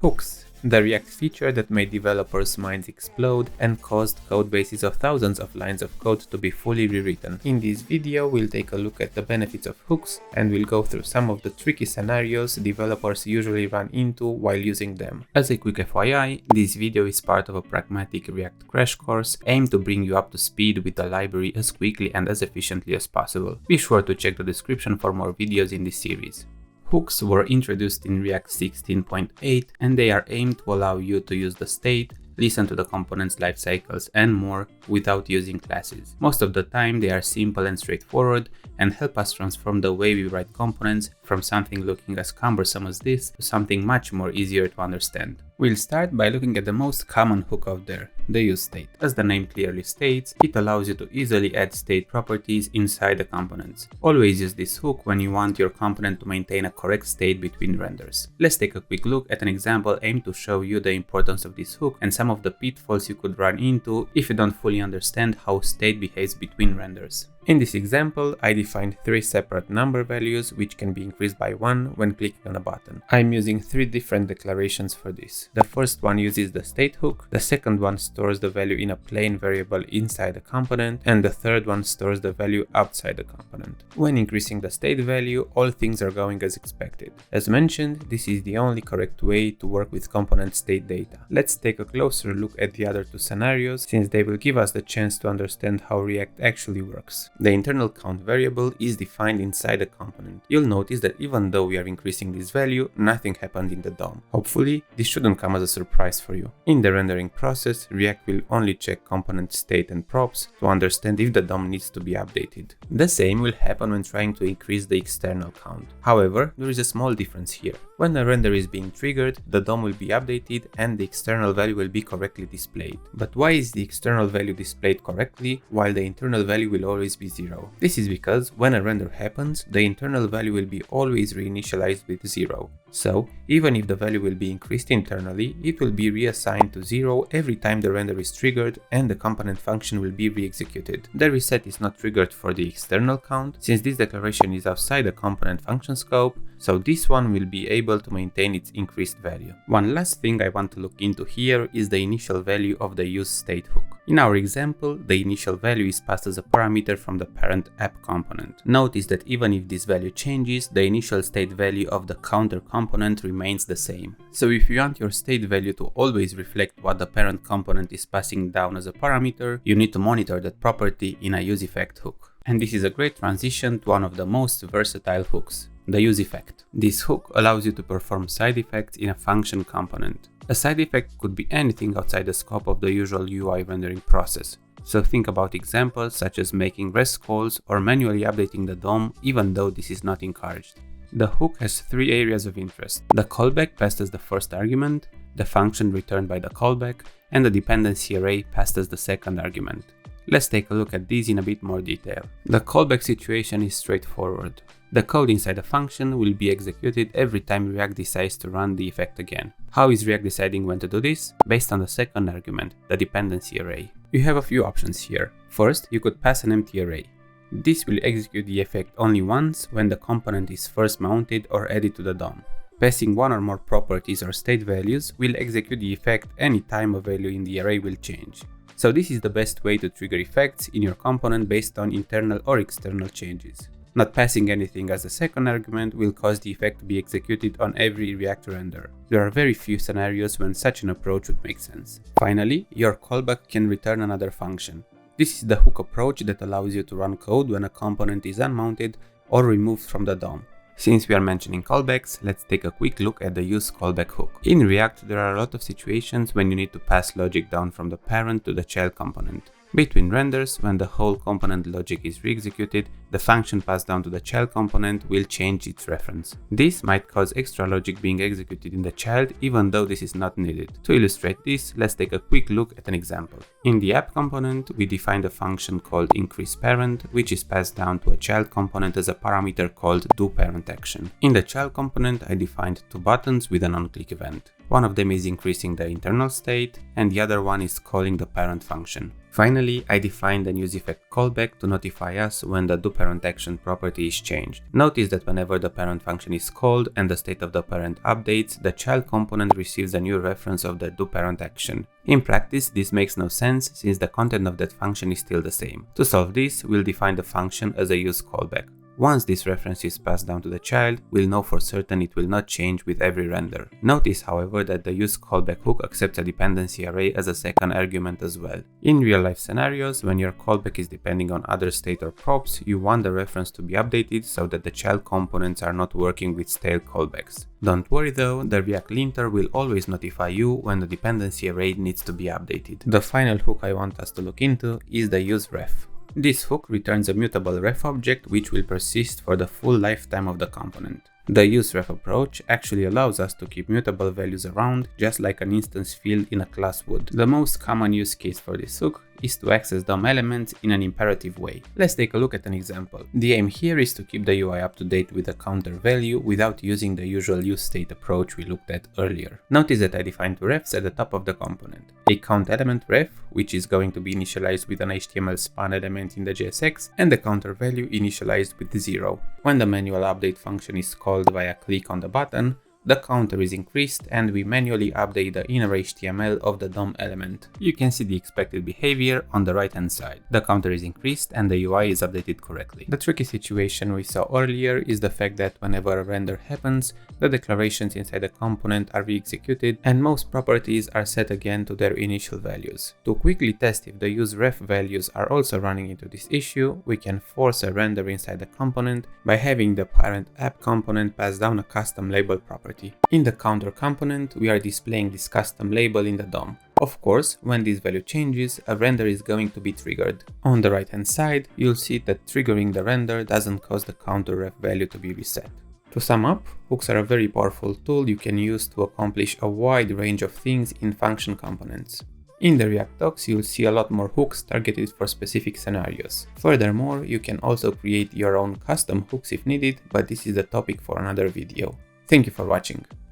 Hooks, the React feature that made developers' minds explode and caused code bases of thousands of lines of code to be fully rewritten. In this video, we'll take a look at the benefits of hooks and we'll go through some of the tricky scenarios developers usually run into while using them. As a quick FYI, this video is part of a pragmatic React crash course aimed to bring you up to speed with the library as quickly and as efficiently as possible. Be sure to check the description for more videos in this series. Hooks were introduced in React 16.8 and they are aimed to allow you to use the state, listen to the component's life cycles and more without using classes. Most of the time they are simple and straightforward and help us transform the way we write components from something looking as cumbersome as this to something much more easier to understand. We'll start by looking at the most common hook out there, the useState. As the name clearly states, it allows you to easily add state properties inside the components. Always use this hook when you want your component to maintain a correct state between renders. Let's take a quick look at an example aimed to show you the importance of this hook and some of the pitfalls you could run into if you don't fully understand how state behaves between renders. In this example, I defined 3 separate number values which can be increased by 1 when clicking on a button. I'm using 3 different declarations for this. The first one uses the state hook, the second one stores the value in a plain variable inside the component, and the third one stores the value outside the component. When increasing the state value, all things are going as expected. As mentioned, this is the only correct way to work with component state data. Let's take a closer look at the other 2 scenarios since they will give us the chance to understand how React actually works. The internal count variable is defined inside the component. You'll notice that even though we are increasing this value, nothing happened in the DOM. Hopefully, this shouldn't come as a surprise for you. In the rendering process, React will only check component state and props to understand if the DOM needs to be updated. The same will happen when trying to increase the external count. However, there is a small difference here. When a render is being triggered, the DOM will be updated and the external value will be correctly displayed. But why is the external value displayed correctly while the internal value will always be 0? This is because when a render happens, the internal value will be always reinitialized with 0. So, even if the value will be increased internally, it will be reassigned to 0 every time the render is triggered and the component function will be re-executed. The reset is not triggered for the external count, since this declaration is outside the component function scope, so this one will be able to maintain its increased value. One last thing I want to look into here is the initial value of the useState hook. In our example, the initial value is passed as a parameter from the parent app component. Notice that even if this value changes, the initial state value of the counter component remains the same. So if you want your state value to always reflect what the parent component is passing down as a parameter, you need to monitor that property in a useEffect hook. And this is a great transition to one of the most versatile hooks, the useEffect. This hook allows you to perform side effects in a function component. A side effect could be anything outside the scope of the usual UI rendering process. So think about examples such as making REST calls or manually updating the DOM even though this is not encouraged. The hook has 3 areas of interest: the callback passed as the first argument, the function returned by the callback, and the dependency array passed as the second argument. Let's take a look at these in a bit more detail. The callback situation is straightforward. The code inside the function will be executed every time React decides to run the effect again. How is React deciding when to do this? Based on the second argument, the dependency array. You have a few options here. First, you could pass an empty array. This will execute the effect only once when the component is first mounted or added to the DOM. Passing one or more properties or state values will execute the effect any time a value in the array will change. So this is the best way to trigger effects in your component based on internal or external changes. Not passing anything as a second argument will cause the effect to be executed on every React render. There are very few scenarios when such an approach would make sense. Finally, your callback can return another function. This is the hook approach that allows you to run code when a component is unmounted or removed from the DOM. Since we are mentioning callbacks, let's take a quick look at the useCallback hook. In React, there are a lot of situations when you need to pass logic down from the parent to the child component. Between renders, when the whole component logic is re-executed, the function passed down to the child component will change its reference. This might cause extra logic being executed in the child even though this is not needed. To illustrate this, let's take a quick look at an example. In the app component, we defined a function called increaseParent, which is passed down to a child component as a parameter called doParentAction. In the child component, I defined 2 buttons with an onClick event. One of them is increasing the internal state, and the other one is calling the parent function. Finally, I defined an useEffect callback to notify us when the doParent doParent action property is changed. Notice that whenever the parent function is called and the state of the parent updates, the child component receives a new reference of the doParent action. In practice, this makes no sense since the content of that function is still the same. To solve this, we'll define the function as a useCallback. Once this reference is passed down to the child, we'll know for certain it will not change with every render. Notice, however, that the useCallback hook accepts a dependency array as a second argument as well. In real-life scenarios, when your callback is depending on other state or props, you want the reference to be updated so that the child components are not working with stale callbacks. Don't worry though, the React linter will always notify you when the dependency array needs to be updated. The final hook I want us to look into is the useRef. This hook returns a mutable ref object which will persist for the full lifetime of the component. The useRef approach actually allows us to keep mutable values around, just like an instance field in a class would. The most common use case for this hook is to access DOM elements in an imperative way. Let's take a look at an example. The aim here is to keep the UI up to date with a counter value without using the usual useState approach we looked at earlier. Notice that I defined two refs at the top of the component. A count element ref, which is going to be initialized with an HTML span element in the JSX, and the counter value initialized with 0. When the manual update function is called via click on the button, the counter is increased and we manually update the inner HTML of the DOM element. You can see the expected behavior on the right hand side. The counter is increased and the UI is updated correctly. The tricky situation we saw earlier is the fact that whenever a render happens, the declarations inside the component are re-executed and most properties are set again to their initial values. To quickly test if the useRef values are also running into this issue, we can force a render inside the component by having the parent app component pass down a custom label property. In the counter component, we are displaying this custom label in the DOM. Of course, when this value changes, a render is going to be triggered. On the right hand side, you'll see that triggering the render doesn't cause the counter ref value to be reset. To sum up, hooks are a very powerful tool you can use to accomplish a wide range of things in function components. In the React docs, you'll see a lot more hooks targeted for specific scenarios. Furthermore, you can also create your own custom hooks if needed, but this is the topic for another video. Thank you for watching.